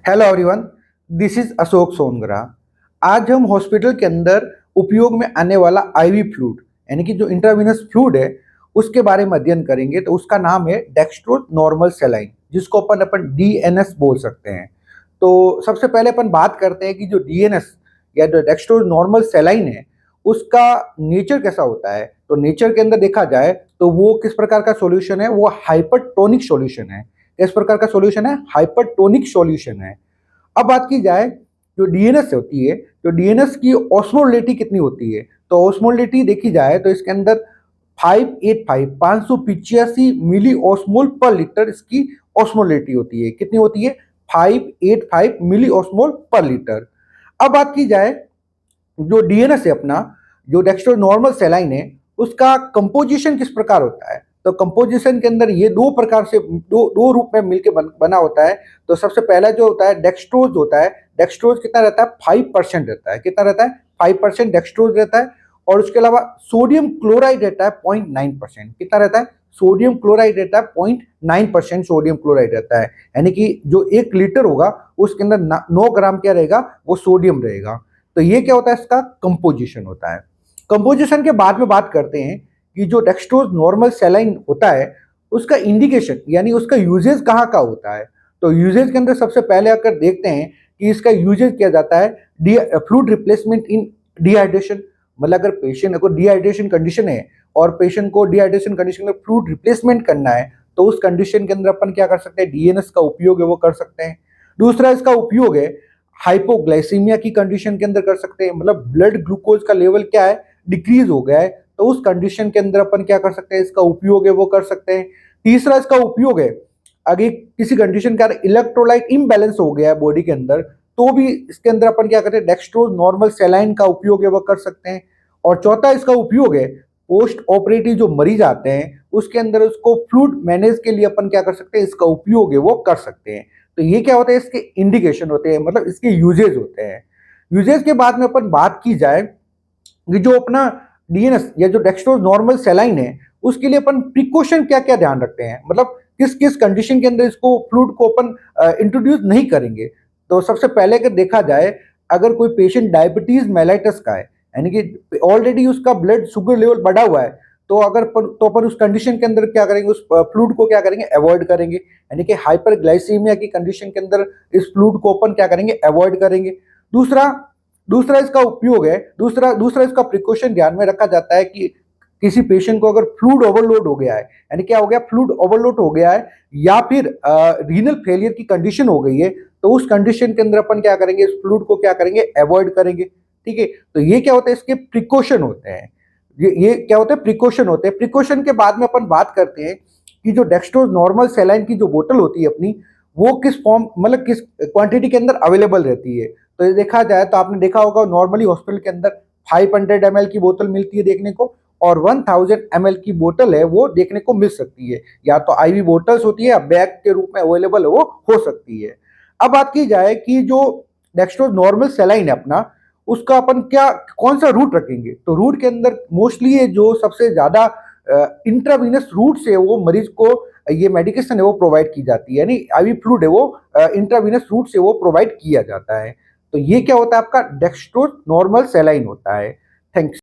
Hello everyone, this is Ashok Songara. आज हम hospital के अंदर उपयोग में आने वाला आईवी फ्लूइड यानी कि जो इंट्रावेनस फ्लूइड है उसके बारे में अध्ययन करेंगे। तो उसका नाम है डेक्स्ट्रो नॉर्मल सेलाइन, जिसको अपन डीएनएस बोल सकते हैं। तो सबसे पहले अपन बात करते हैं कि जो डीएनएस या जो डेक्स्ट्रो नॉर्मल सेलाइन है उसका नेचर कैसा होता है। तो नेचर के अंदर देखा जाए तो वो किस प्रकार का सॉल्यूशन है, वो हाइपरटोनिक सॉल्यूशन है। किस प्रकार का सॉल्यूशन है? हाइपरटोनिक सॉल्यूशन है। अब बात की जाए जो डीएनएस होती है, तो डीएनएस की ऑस्मोलेटिलिटी कितनी होती है। तो ऑस्मोलेटिलिटी देखी जाए तो इसके अंदर 585 मिली ऑस्मोल पर लीटर इसकी ऑस्मोलेटिलिटी होती है। कितनी होती है? 585 मिली ऑस्मोल पर लीटर। अब बात की जाए जो डीएनएस है अपना, जो डेक्स्ट्रो नॉर्मल सेलाइन है, उसका कंपोजिशन किस प्रकार होता है। तो कंपोजिशन के अंदर ये दो प्रकार से दो रूप में मिलकर बना होता है। तो सबसे पहला जो होता है डेक्स्ट्रोज होता है। डेक्स्ट्रोज कितना रहता है? 5% रहता है। कितना रहता है? 5% डेक्स्ट्रोज रहता है। और उसके अलावा सोडियम क्लोराइड रहता है 0.9%। कितना रहता है? सोडियम क्लोराइड रहता है 0.9% सोडियम क्लोराइड रहता है। यानी कि जो 1 लीटर होगा उसके अंदर 9 ग्राम क्या रहेगा? वो सोडियम रहेगा। तो ये क्या होता है? इसका कंपोजिशन होता है। कंपोजिशन के बाद में बात करते हैं कि जो डेक्स्ट्रोज नॉर्मल सेलाइन होता है उसका इंडिकेशन यानी उसका यूजेज कहाँ का होता है। तो यूजेज के अंदर सबसे पहले अगर देखते हैं कि इसका यूजेज किया जाता है फ्लूइड रिप्लेसमेंट इन डिहाइड्रेशन। मतलब अगर पेशेंट को डिहाइड्रेशन कंडीशन है और पेशेंट को डिहाइड्रेशन कंडीशन में फ्लूइड रिप्लेसमेंट करना है, तो उस कंडीशन के अंदर अपन क्या कर सकते हैं? डीएनएस का उपयोग है वो कर सकते हैं। दूसरा इसका उपयोग है हाइपोग्लाइसीमिया की कंडीशन के अंदर कर सकते हैं। मतलब ब्लड ग्लूकोज का लेवल क्या है? डिक्रीज हो गया है, तो उस कंडीशन के अंदर अपन क्या कर सकते हैं? इसका उपयोग है वो कर सकते हैं। तीसरा इसका उपयोग है अगर किसी कंडीशन के अंदर इलेक्ट्रोलाइट इम्बैलेंस हो गया है बॉडी के अंदर, तो भी इसके अंदर अपन क्या करते हैं? डेक्स्ट्रोज नॉर्मल सेलाइन का उपयोग है वो कर सकते हैं। और चौथा इसका उपयोग है पोस्ट ऑपरेटिव जो मरीज आते हैं उसके अंदर उसको फ्लूइड मैनेज के लिए अपन क्या कर सकते हैं? इसका उपयोग है वो कर सकते हैं। तो ये क्या होता है? इसके इंडिकेशन होते हैं, मतलब इसके यूजेज होते हैं। यूजेज के बाद में अपन बात की जाए कि जो अपना डीएनएस या जो डेक्स्ट्रोज नॉर्मल सेलाइन है उसके लिए अपन प्रिकॉशन क्या क्या ध्यान रखते हैं, मतलब किस किस कंडीशन के अंदर इसको फ्लूइड को अपन इंट्रोड्यूस नहीं करेंगे। तो सबसे पहले अगर देखा जाए, अगर कोई पेशेंट डायबिटीज मेलाइटस का है यानी कि ऑलरेडी उसका ब्लड शुगर लेवल बढ़ा हुआ है, तो अपन उस कंडीशन के अंदर क्या करेंगे? उस फ्लूइड को क्या करेंगे? अवॉइड करेंगे। यानी कि हाइपरग्लाइसीमिया की कंडीशन के अंदर इस फ्लूइड को अपन क्या करेंगे? अवॉइड करेंगे। दूसरा दूसरा इसका उपयोग है, दूसरा दूसरा इसका प्रिकॉशन ध्यान में रखा जाता है कि किसी पेशेंट को अगर फ्लूइड ओवरलोड हो गया है, यानी क्या हो गया? फ्लूइड ओवरलोड हो गया है या फिर रीनल फेलियर की कंडीशन हो गई है, तो उस कंडीशन के अंदर अपन क्या करेंगे? इस फ्लूइड को क्या करेंगे? अवॉइड करेंगे। ठीक है, तो ये क्या होता है? इसके प्रिकॉशन होते हैं। ये क्या होता है? प्रिकॉशन होते हैं। प्रिकॉशन के बाद में अपन बात करते हैं कि जो डेक्स्ट्रोज नॉर्मल सेलाइन की जो बोतल होती है अपनी, वो किस फॉर्म मतलब किस क्वांटिटी के अंदर अवेलेबल रहती है। तो ये देखा जाए तो आपने देखा होगा नॉर्मली हॉस्पिटल के अंदर 500 ml की बोतल मिलती है देखने को, और 1000 ml की बोतल है वो देखने को मिल सकती है। या तो आईवी बोतल्स होती है या बैग के रूप में अवेलेबल है वो हो सकती है। अब बात की जाए कि जो डेक्स्ट्रोज नॉर्मल सेलाइन है अपना, उसका अपन क्या कौन सा रूट रखेंगे। तो रूट के अंदर मोस्टली ये जो सबसे ज्यादा इंट्रावीनस रूट से वो मरीज को ये मेडिकेशन है वो प्रोवाइड की जाती है, यानी आईवी फ्लूइड है वो इंट्रावीनस रूट से वो प्रोवाइड किया जाता है। तो ये क्या होता है? आपका डेक्स्ट्रोज नॉर्मल सेलाइन होता है। थैंक्स।